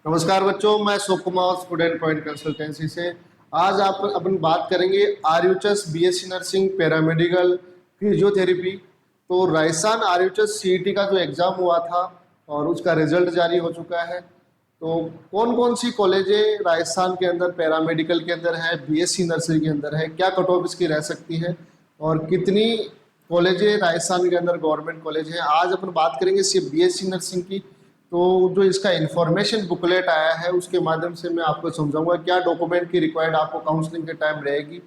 नमस्कार बच्चों, मैं Shiv Kumar student point consultancy से। आज आप अपन बात करेंगे RUHS BSc nursing paramedical physiotherapy. तो राजस्थान आरयूएचएस सीईटी का जो एग्ज़ाम हुआ था और उसका रिजल्ट जारी हो चुका है। तो कौन कौन सी कॉलेजें राजस्थान के अंदर पैरामेडिकल के अंदर है, बीएससी नर्सिंग के अंदर है, क्या कट ऑफ इसकी रह सकती है और कितनी कॉलेजें राजस्थान के अंदर गवर्नमेंट कॉलेज हैं, आज अपन बात करेंगे सिर्फ बीएससी नर्सिंग की। तो जो इसका इन्फॉर्मेशन बुकलेट आया है उसके माध्यम से मैं आपको समझाऊंगा क्या डॉक्यूमेंट की रिक्वायर्ड आपको काउंसलिंग के टाइम रहेगी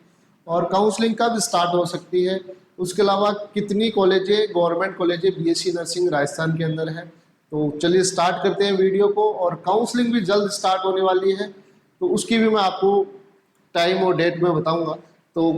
और काउंसलिंग कब स्टार्ट हो सकती है। उसके अलावा कितनी कॉलेजें गवर्नमेंट कॉलेजें बीएससी नर्सिंग राजस्थान के अंदर है। तो चलिए स्टार्ट करते हैं वीडियो को। और काउंसलिंग भी जल्द स्टार्ट होने वाली है, तो उसकी भी मैं आपको टाइम और डेट में बताऊंगा। तो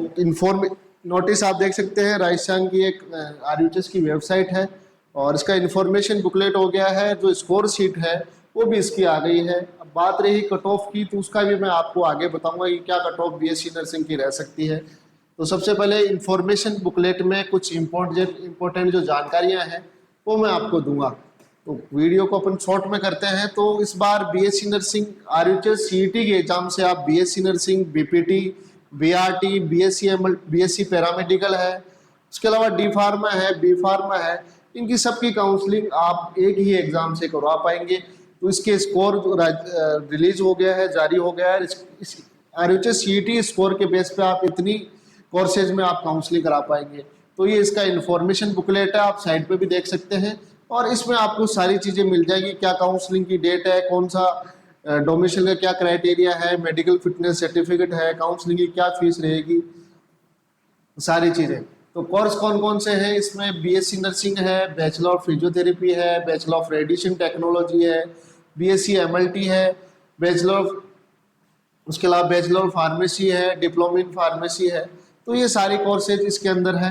नोटिस आप देख सकते हैं, राजस्थान की एक आरयूएचएस की वेबसाइट है और इसका इन्फॉर्मेशन बुकलेट हो गया है। जो स्कोर शीट है वो भी इसकी आ गई है। अब बात रही कट ऑफ की, तो उसका भी मैं आपको आगे बताऊंगा कि क्या कट ऑफ बीएससी नर्सिंग की रह सकती है। तो सबसे पहले इन्फॉर्मेशन बुकलेट में कुछ इम्पोर्टेंट जो जानकारियां हैं वो मैं आपको दूंगा। तो वीडियो को अपन शॉर्ट में करते हैं। तो इस बार बीएससी नर्सिंग आरयूएचएस सीईटी के एग्जाम से आप BSc nursing, BPT, BRT, BSc paramedical है, उसके अलावा डी फार्मा है, बी फार्मा है, इनकी सबकी काउंसलिंग आप एक ही एग्जाम से करवा पाएंगे। तो इसके स्कोर रिलीज हो गया है, जारी हो गया है। इस आरयूएचएस सीईटी स्कोर के बेस पे आप इतनी कोर्सेज में आप काउंसलिंग करा पाएंगे। तो ये इसका इन्फॉर्मेशन बुकलेट है, आप साइट पे भी देख सकते हैं और इसमें आपको सारी चीज़ें मिल जाएगी। क्या काउंसलिंग की डेट है, कौन सा डोमिसाइल का क्या क्राइटेरिया है, मेडिकल फिटनेस सर्टिफिकेट है, काउंसलिंग की क्या फीस रहेगी, सारी चीज़ें। तो कोर्स कौन कौन से हैं इसमें, बीएससी नर्सिंग है, बैचलर ऑफ फिजियोथेरेपी है, बैचलर ऑफ रेडिएशन टेक्नोलॉजी है, बीएससी एमएलटी है, बैचलर ऑफ, उसके अलावा बैचलर ऑफ फार्मेसी है, डिप्लोमा इन फार्मेसी है। तो ये सारी कोर्सेज इसके अंदर है।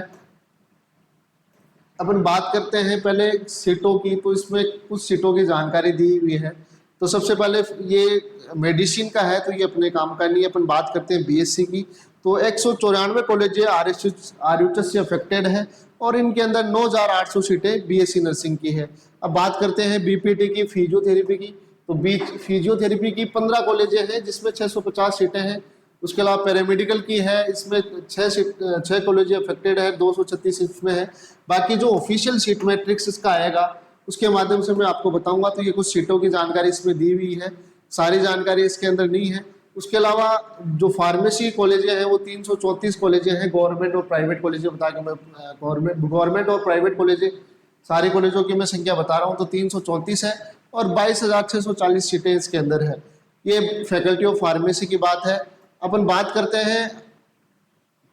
अपन बात करते हैं पहले सीटों की। तो इसमें कुछ सीटों की जानकारी दी हुई है। तो सबसे पहले ये मेडिसिन का है, तो ये अपने काम का नहीं है। अपन बात करते हैं बीएससी की। तो 194 कॉलेज आरयूएचएस से अफेक्टेड है और इनके अंदर 9,800 सीटें बीएससी नर्सिंग की है। अब बात करते हैं बीपीटी की, फिजियोथेरेपी की। तो फिजियोथेरेपी की 15 कॉलेजें हैं जिसमें 650 सीटें हैं। उसके अलावा पैरामेडिकल की है, इसमें 6 कॉलेज अफेक्टेड है, 236 इसमें है। बाकी जो ऑफिशियल सीट मैट्रिक्स इसका आएगा उसके माध्यम से मैं आपको बताऊंगा। तो ये कुछ सीटों की जानकारी इसमें दी हुई है, सारी जानकारी इसके अंदर नहीं है। उसके अलावा जो फार्मेसी कॉलेजें हैं वो 334 कॉलेजें हैं, गवर्नमेंट और प्राइवेट कॉलेजें बता के मैं गवर्नमेंट और प्राइवेट कॉलेजें सारी कॉलेजों की मैं संख्या बता रहा हूँ। तो 334 है और 22,640 सीटें इसके अंदर है। ये फैकल्टी ऑफ फार्मेसी की बात है। अपन बात करते हैं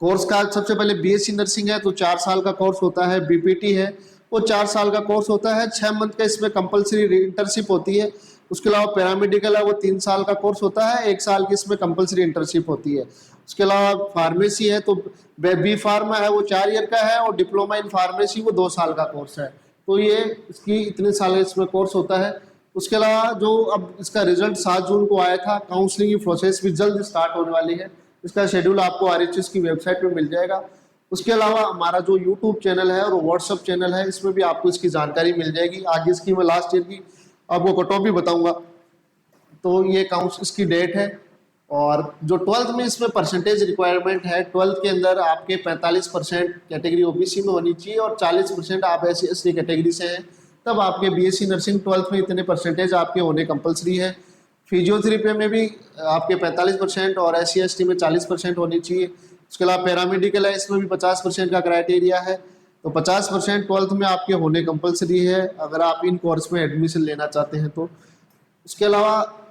कोर्स का। सबसे पहले बीएससी नर्सिंग है तो 4 साल का कोर्स होता है। बीपीटी है वो 4 साल का कोर्स होता है, 6 मंथ का इसमें कंपलसरी इंटर्नशिप होती है। उसके अलावा पैरामेडिकल है वो 3 साल का कोर्स होता है, 1 साल की इसमें कंपलसरी इंटर्नशिप होती है। उसके अलावा फार्मेसी है तो बी फार्मा है वो 4 ईयर का है और डिप्लोमा इन फार्मेसी वो 2 साल का कोर्स है। तो ये इसकी इतने साल इसमें कोर्स होता है। उसके अलावा जो अब इसका रिजल्ट 7 जून को आया था, काउंसलिंग की प्रोसेस भी जल्द स्टार्ट होने वाली है। इसका शेड्यूल आपको आरएचएस की वेबसाइट पे मिल जाएगा। उसके अलावा हमारा जो यूट्यूब चैनल है और व्हाट्सअप चैनल है, इसमें भी आपको इसकी जानकारी मिल जाएगी। आगे इसकी मैं लास्ट ईयर की आपको कट ऑफ भी बताऊंगा। तो ये काउंस इसकी डेट है। और जो 12th में इसमें परसेंटेज रिक्वायरमेंट है, 12th के अंदर आपके 45% कैटेगरी ओबीसी में होनी चाहिए और 40% आप एससी एसटी कैटेगरी से हैं, तब आपके बीएससी नर्सिंग 12th में इतने परसेंटेज आपके होने कंपलसरी है। फिजियोथेरेपी में भी आपके 45% और एससी एसटी में 40% होनी चाहिए। उसके अलावा पैरामेडिकल है, इसमें भी 50% का क्राइटेरिया है। तो 50% 12th में आपके होने कंपलसरी है अगर आप इन कोर्स में एडमिशन लेना चाहते हैं तो। उसके अलावा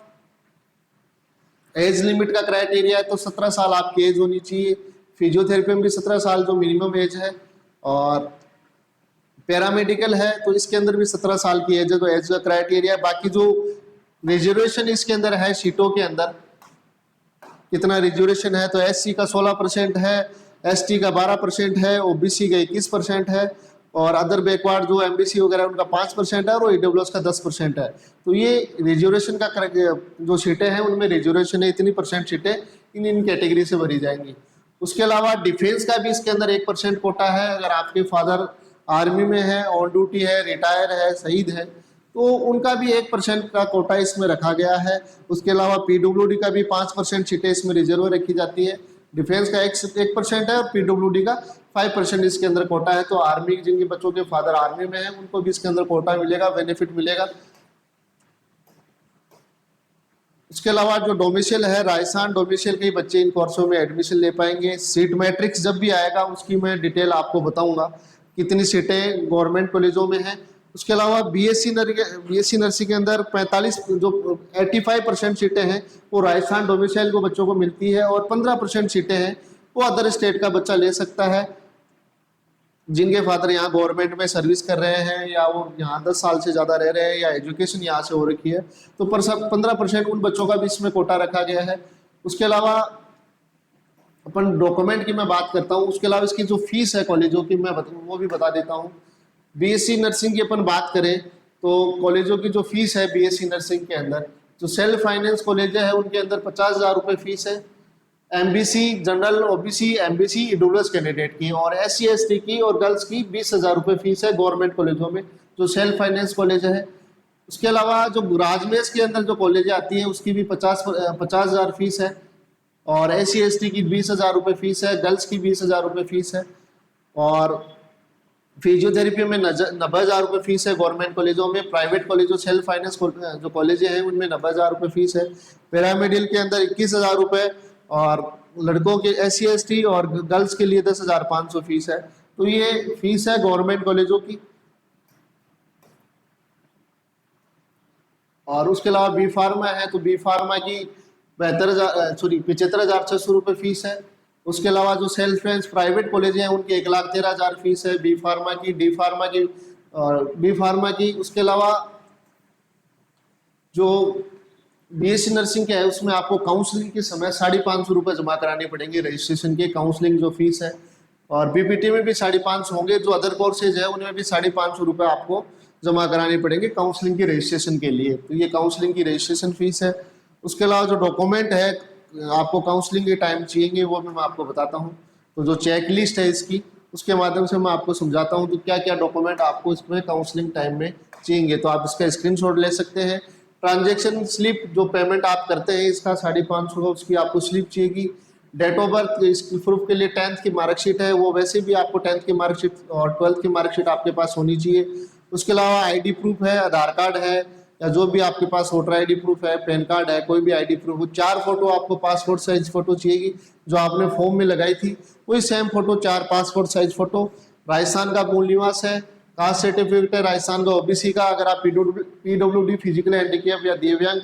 एज लिमिट का क्राइटेरिया है तो 17 साल आपकी एज होनी चाहिए। फिजियोथेरेपी में भी 17 साल जो मिनिमम एज है। और पैरामेडिकल है तो इसके अंदर भी 17 साल की एज है, तो एज का क्राइटेरिया। बाकी जो रिजर्वेशन इसके अंदर है, सीटों के अंदर कितना रिजर्वेशन है, तो एससी का 16% है, एसटी का 12% है, ओबीसी का 21% है और अदर बैकवर्ड जो एमबीसी वगैरह उनका 5% है और ईडब्ल्यूएस का 10% है। तो ये रिजर्वेशन का जो सीटें हैं उनमें रिजर्वेशन है, इतनी परसेंट सीटें इन कैटेगरी से भरी जाएंगी। उसके अलावा डिफेंस का भी इसके अंदर 1% कोटा है। अगर आपके फादर आर्मी में है, ऑन ड्यूटी है, रिटायर है, शहीद है, तो उनका भी 1% का कोटा इसमें रखा गया है। उसके अलावा पीडब्ल्यूडी का भी 5% सीटें इसमें रिजर्व रखी जाती है। डिफेंस का 1% है और पीडब्ल्यूडी का 5% इसके अंदर कोटा है। तो आर्मी, जिनके बच्चों के फादर आर्मी में है, उनको भी इसके अंदर कोटा मिलेगा, बेनिफिट मिलेगा। उसके अलावा जो डोमिसाइल है राजस्थान, डोमिसाइल के बच्चे इन कोर्सों में एडमिशन ले पाएंगे। सीट मैट्रिक्स जब भी आएगा उसकी मैं डिटेल आपको बताऊंगा, कितनी सीटें गवर्नमेंट कॉलेजों में हैं। उसके अलावा बीएससी नर्सिंग के अंदर 85% सीटें हैं वो राजस्थान डोमिसाइल को बच्चों को मिलती है, और 15% सीटें हैं वो अदर स्टेट का बच्चा ले सकता है, जिनके फादर यहाँ गवर्नमेंट में सर्विस कर रहे हैं या वो यहाँ 10 साल से ज़्यादा रह रहे हैं या एजुकेशन यहाँ से हो रखी है। तो 15% उन बच्चों का भी इसमें कोटा रखा गया है। उसके अलावा अपन डॉक्यूमेंट की मैं बात करता हूँ। उसके अलावा इसकी जो फीस है कॉलेजों की मैं वो भी बता देता हूँ। बीएससी नर्सिंग की अपन बात करें तो कॉलेजों की जो फीस है बीएससी नर्सिंग के अंदर, जो सेल्फ फाइनेंस कॉलेज है उनके अंदर 50,000 रुपये फीस है। MBC general, OBC, MBC EWS candidate की, और एससी एसटी की और गर्ल्स की 20,000 रुपये फीस है गवर्नमेंट कॉलेजों में, जो सेल्फ फाइनेंस कॉलेज है। उसके अलावा जो राजमेश के अंदर जो कॉलेज आती हैं उसकी भी 50,000 फीस है, और एससी एसटी की 20,000 रुपये फीस है, गर्ल्स की 20,000 रुपये फीस है, और फिजियोथेरेपी में 90,000 रुपये फीस है गवर्नमेंट कॉलेजों में। प्राइवेट कॉलेज जो सेल्फ फाइनेंस जो कॉलेज हैं उनमें 90,000 रुपये फीस है। पैरामेडिकल के अंदर 21,000 रुपये, और लड़कों के एससी एसटी और गर्ल्स के लिए 10,500 फीस है। तो ये फीस है गवर्नमेंट कॉलेजों की। और उसके अलावा बी फार्मा है तो बी फार्मा की 75,600 रुपये फीस है। उसके अलावा जो सेल्फ फाइनेंस प्राइवेट कॉलेज हैं उनकी 1,13,000 फीस है बी फार्मा की, डी फार्मा की और बी फार्मा की। उसके अलावा जो बीएससी नर्सिंग के है उसमें आपको काउंसलिंग के समय 550 रुपये जमा कराने पड़ेंगे, रजिस्ट्रेशन के काउंसलिंग जो फीस है। और बीपीटी में भी 550 होंगे। जो अदर कोर्सेज है उनमें भी 550 रुपये आपको जमा कराने पड़ेंगे काउंसलिंग की रजिस्ट्रेशन के लिए। तो ये काउंसलिंग की रजिस्ट्रेशन फीस है। उसके अलावा जो डॉक्यूमेंट है आपको काउंसलिंग के टाइम चाहिए वो भी मैं आपको बताता हूँ। तो जो चेक लिस्ट है इसकी, उसके माध्यम से मैं आपको समझाता हूँ तो क्या क्या डॉक्यूमेंट आपको इसमें काउंसलिंग टाइम में चाहिए। तो आप इसका स्क्रीनशॉट ले सकते हैं। ट्रांजैक्शन स्लिप, जो पेमेंट आप करते हैं इसका 550 का, उसकी आपको स्लिप चाहिए। डेट ऑफ बर्थ, इसकी प्रूफ के लिए 10th की मार्कशीट है वो, वैसे भी आपको 10th की मार्कशीट और 12th की मार्कशीट आपके पास होनी चाहिए। उसके अलावा आईडी प्रूफ है, आधार कार्ड है या जो भी आपके पास वोटर आईडी प्रूफ है, पैन कार्ड है, कोई भी आईडी प्रूफ हो। 4 फोटो आपको पासपोर्ट साइज फोटो चाहिए जो आपने फॉर्म में लगाई थी, वही same photo 4 passport size photo. Rajasthan का मूल निवास है, कास्ट सर्टिफिकेट है राजस्थान का ओबीसी का। अगर आप पीडब्ल्यूडी फिजिकल हैंडीकैप या दिव्यांग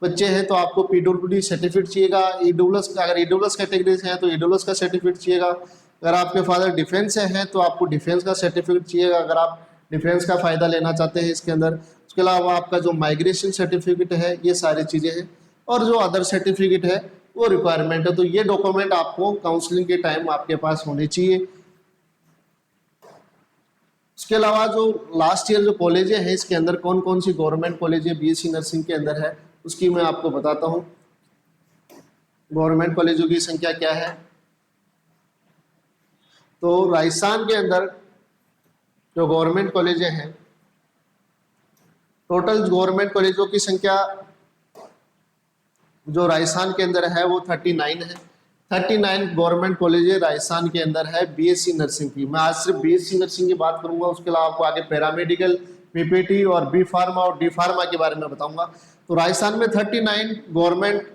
बच्चे हैं तो आपको पीडब्ल्यूडी सर्टिफिकेट चाहिएगा। ईडब्ल्यूएस, अगर ईडब्ल्यूएस कैटेगरी से हैं तो ईडब्ल्यूएस का सर्टिफिकेट चाहिएगा। अगर आपके फादर डिफेंस से हैं तो आपको डिफेंस का सर्टिफिकेट चाहिएगा, अगर आप डिफेंस का फ़ायदा लेना चाहते हैं इसके अंदर। उसके अलावा आपका जो माइग्रेशन सर्टिफिकेट है, ये सारी चीज़ें हैं। और जो अदर सर्टिफिकेट है वो रिक्वायरमेंट है। तो ये डॉक्यूमेंट आपको काउंसलिंग के टाइम आपके पास होने चाहिए। उसके अलावा जो लास्ट ईयर जो कॉलेजें हैं इसके अंदर कौन कौन सी गवर्नमेंट कॉलेजें बीएससी नर्सिंग के अंदर है उसकी मैं आपको बताता हूँ। गवर्नमेंट कॉलेजों की संख्या क्या है, तो राजस्थान के अंदर जो गवर्नमेंट कॉलेजें हैं, टोटल गवर्नमेंट कॉलेजों की संख्या जो राजस्थान के अंदर है वो 39 है। 39 गवर्नमेंट कॉलेज राजस्थान के अंदर है बीएससी नर्सिंग की। मैं आज सिर्फ बीएससी नर्सिंग की बात करूंगा, उसके अलावा आपको आगे पैरामेडिकल, पीपीटी और बी फार्मा और डी फार्मा के बारे में बताऊंगा। तो राजस्थान में 39 गवर्नमेंट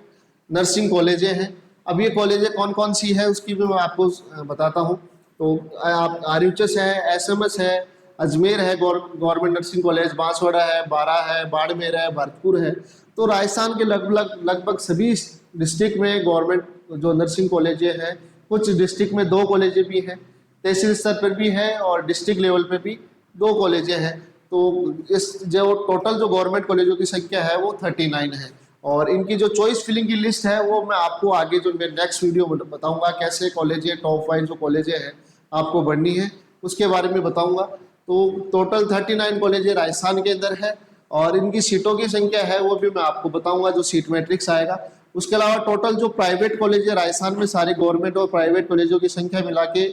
नर्सिंग कॉलेजें हैं। अब ये कॉलेजें कौन कौन सी है उसकी भी मैं आपको बताता हूँ। तो आप आरयूएचएस है, एसएमएस है, अजमेर है गवर्नमेंट नर्सिंग कॉलेज, बांसवाड़ा है, बारा है, बाड़मेर है, भरतपुर है। तो राजस्थान के लगभग सभी डिस्ट्रिक्ट में गवर्नमेंट जो नर्सिंग कॉलेजें हैं, कुछ डिस्ट्रिक्ट में 2 कॉलेजें भी हैं, तहसील स्तर पर भी है और डिस्ट्रिक्ट लेवल पे भी 2 कॉलेजें हैं। तो इस जो टोटल जो गवर्नमेंट कॉलेजों की संख्या है वो 39 है। और इनकी जो चॉइस फिलिंग की लिस्ट है वो मैं आपको आगे जो मैं नेक्स्ट वीडियो में बताऊंगा, कैसे कॉलेजें टॉप 5 जो कॉलेजें हैं आपको बढ़नी है उसके बारे में बताऊंगा। तो टोटल 39 कॉलेजें राजस्थान के अंदर है और इनकी सीटों की संख्या है वो भी मैं आपको बताऊंगा, जो सीट मैट्रिक्स आएगा। उसके अलावा टोटल जो प्राइवेट कॉलेज है राजस्थान में, सारे गवर्नमेंट और प्राइवेट कॉलेजों की संख्या मिला के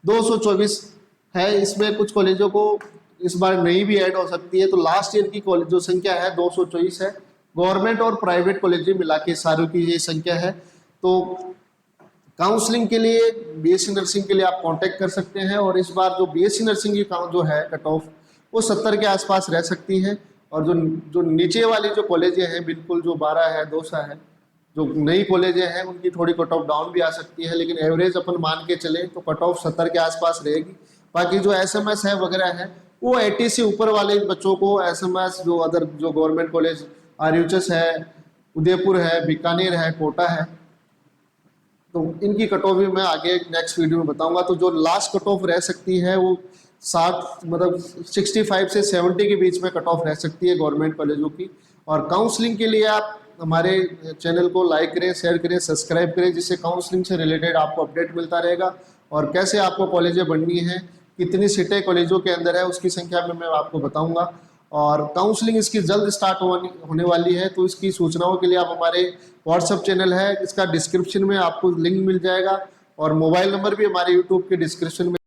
224 है। इसमें कुछ कॉलेजों को इस बार नई भी ऐड हो सकती है। तो लास्ट ईयर की कॉलेज जो संख्या है 224 है, गवर्नमेंट और प्राइवेट कॉलेज मिला के सारों की ये संख्या है। तो काउंसलिंग के लिए बीएससी नर्सिंग के लिए आप कांटेक्ट कर सकते हैं। और इस बार जो बीएससी नर्सिंग की जो है कट ऑफ वो 70 के आसपास रह सकती है। और जो जो नीचे वाली जो कॉलेजें हैं बिल्कुल जो 12 है, दोसा है, जो नई कॉलेजें हैं उनकी थोड़ी कट ऑफ डाउन भी आ सकती है, लेकिन एवरेज अपन मान के चले तो कट ऑफ 70 के आसपास रहेगी। बाकी जो एसएमएस है वगैरह है वो 80 से ऊपर वाले बच्चों को एसएमएस जो अदर जो गवर्नमेंट कॉलेज आरयूएचएस है, उदयपुर है, बीकानेर है, कोटा है, तो इनकी कट ऑफ भी मैं आगे नेक्स्ट वीडियो में बताऊंगा। तो जो लास्ट कट ऑफ रह सकती है वो 60 मतलब 65 से 70 के बीच में कट ऑफ रह सकती है गवर्नमेंट कॉलेजों की। और काउंसलिंग के लिए आप हमारे चैनल को लाइक करें, शेयर करें, सब्सक्राइब करें, जिससे काउंसलिंग से रिलेटेड आपको अपडेट मिलता रहेगा। और कैसे आपको कॉलेजें बननी है, कितनी सीटें कॉलेजों के अंदर है, उसकी संख्या में मैं आपको बताऊंगा। और काउंसलिंग इसकी जल्द स्टार्ट होने वाली है, तो इसकी सूचनाओं के लिए आप हमारे व्हाट्सएप चैनल है, इसका डिस्क्रिप्शन में आपको लिंक मिल जाएगा। और मोबाइल नंबर भी हमारे यूट्यूब के डिस्क्रिप्शन में